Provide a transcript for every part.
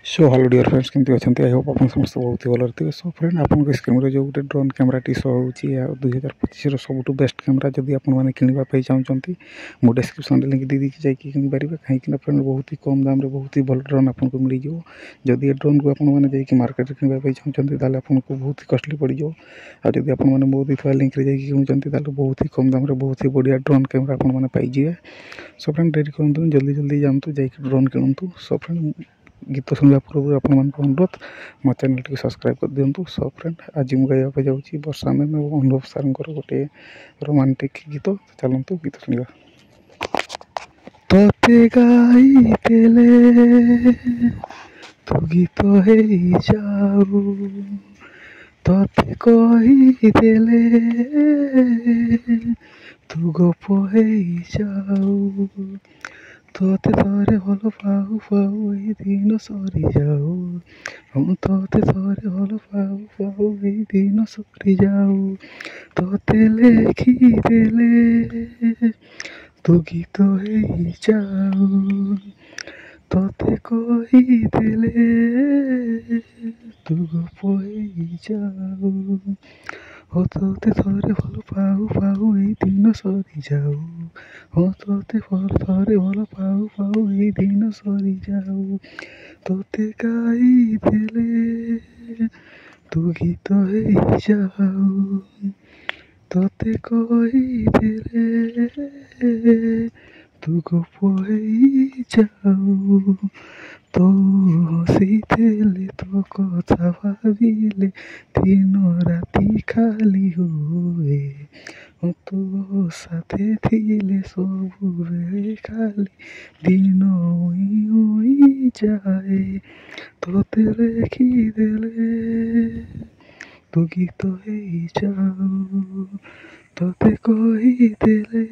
So hello dear friends केमती अच्छा I hope आप समस्त बहुत ही भल थे। सो फ्रेंड आपको स्क्रीन जो गोटे ड्रोन कैमेराटी शो हो 2025 सब बेस्ट कैमेरा जदि आपने किणवाई चाहते मुझे डिस्क्रिप्शन लिंक दी जाकि किनीपर कहीं फ्रेंड बहुत ही कम दाम बहुत ही भल ड्रोन आपको मिल जाव। जदि ड्रोन को आपने मार्केट किणवाई चाहते आपको बहुत ही कस्टली पड़ जाओ। आदि आपने मो दी लिंक किणुंट बहुत ही कम दाम बहुत ही बढ़िया ड्रोन कैमेरा आपने पाइजे। सो फ्रेंड डेरी करूँ जल्दी जल्दी जातु जा ड्रोन किणु। सो फ्रेंड गीत शुणा पूर्व आप अनुरोध मो चैनल टी सब्सक्राइब कर दिंतु। सो फ्रेंड आज मुझे गाइबा जाऊँगी वर्षा मैम और अनुभव सार गोटे रोमांटिक गीत। चलतु गीत शुणा। तोते गाई तू गीत है जाऊ तोते कहीदेले तू गप है जाऊ तोते थरे भल पाऊ पाऊ ए दिन सरी जाऊ तोते थरे भल पाऊ पाऊ ए दिन सरी जाऊ तोते लेखिदेले तू गीत है जाऊ तोते कहीदेले तू गप है जाऊ तोते थरे भल पाऊ पाऊ ए दिन सरी जाऊ तोते थरे भल पाऊ पाऊ ए दिन सरी जाऊ तोते गाईदेले तू गीत है जाऊ तोते कहीदेले तू गप है जाऊ तो हसीदेले तो कथा भाविले दिन राति खाली हुए तो साथे थिले सबु बेले खाली दिन उई उई जाए तोते लेखिदेले तू गीत है जाऊ तोते कहीदेले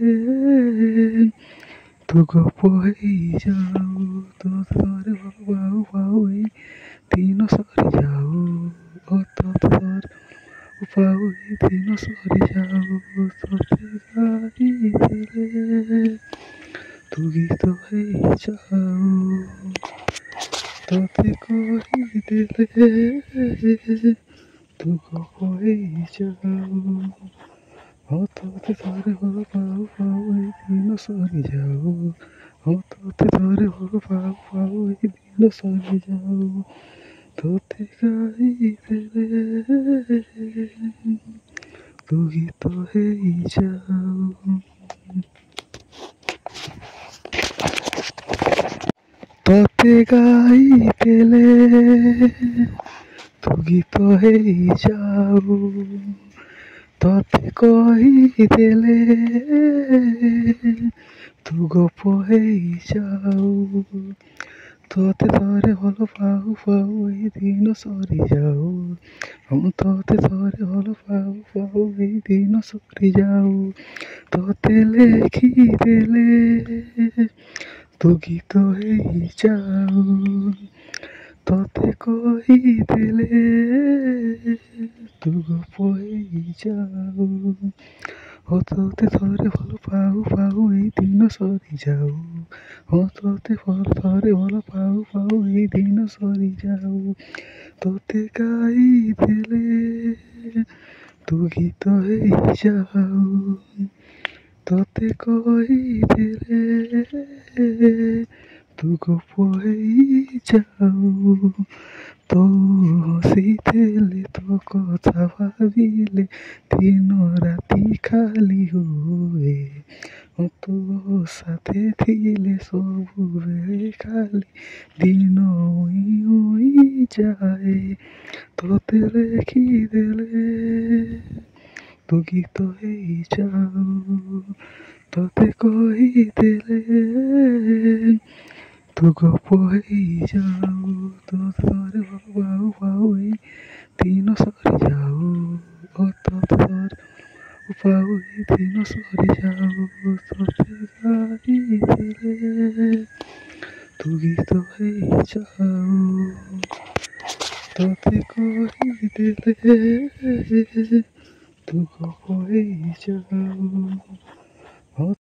तू गप है जाऊ तोते थरे भल पाऊ पाऊ ए दिन सरी जाऊ तोते थरे पाऊ ए दिन सरी जाऊ तोते गाईदेले तू गीत है जाऊ तोते कहीदेले तू गप है जाऊ तोते थरे भल पाऊ पाऊ ए दिन सरी जाऊ तोते थरे भल पाऊ पाऊ ए दिन सरी जाऊ तोते गाईदेले तू गीत है जाऊ तोते गाईदेले तू गीत है जाऊ तोते कहीदेले तू गप है जाऊ तोते थरे भल पाऊ पाऊ ए दिन सरी जाऊ तोते थरे भल पाऊ पाऊ ए दिन सरी जाऊ तोते लेखिदेले तू गीत है जाऊ तोते कहीदेले तू गप है जाऊ तोते थरे भल पाऊ पाऊ ए दिन सरी जाऊ तोते थरे भल पाऊ पाऊ ए दिन सरी जाऊ तोते गाईदेले तू गीत है जाऊ तोते कहीदेले तू गप है जाऊ तो हसीदेले तो कथा भाविले दिन राति खाली हुए तो साथे थिले सबु बेले खाली दिन उई उई जाए तोते लेखिदेले तू गीत है जाऊ तोते कहीदेले तू गप है जाऊ तोते थरे भल पाऊ पाऊ ए दिन सरी जाऊ तोते थरे पाऊ ए दिन सरी जाऊ तोते गाईदेले तू गीत है जाऊ तोते कहीदेले तू गप है जाऊ।